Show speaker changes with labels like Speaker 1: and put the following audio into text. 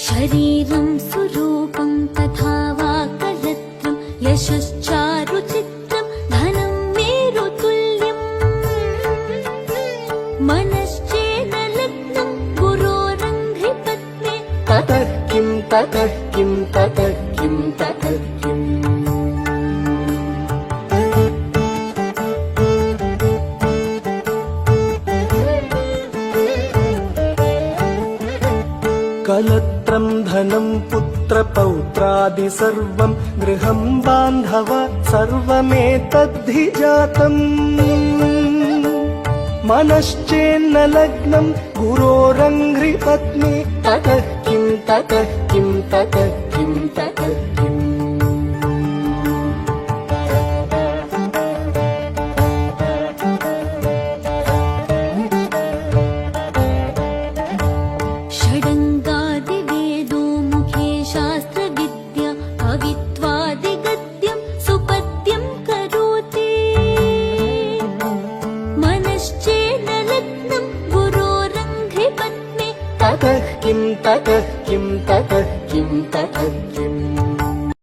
Speaker 1: शरीरं सुरूपं तथा वा कलत्रं यशश्चारुचित्रं धनं मेरुतुल्यम् मनश्चेन लग्नं गुरोरङ्घ्रिपद्मे
Speaker 2: ततः किं ततः किं ततः किं ततः किम् कलत्रं धनं पुत्रपौत्रादि सर्वं गृहं बान्धव सर्वमेतद्धि जातम् मनश्चेन्न लग्नं गुरोरङ्घ्रिपत्नी ततः किं ततः किं ततः किं ततः किम्
Speaker 1: षडङ्गादिवेदो मुखे शास्त्रविद्या कवित्वादिगद्यं सुपद्यं करोति मनश्चेन लग्नं गुरोरङ्घ्रिपद्मे
Speaker 2: ततः किं ततः किं ततः किं ततः किम्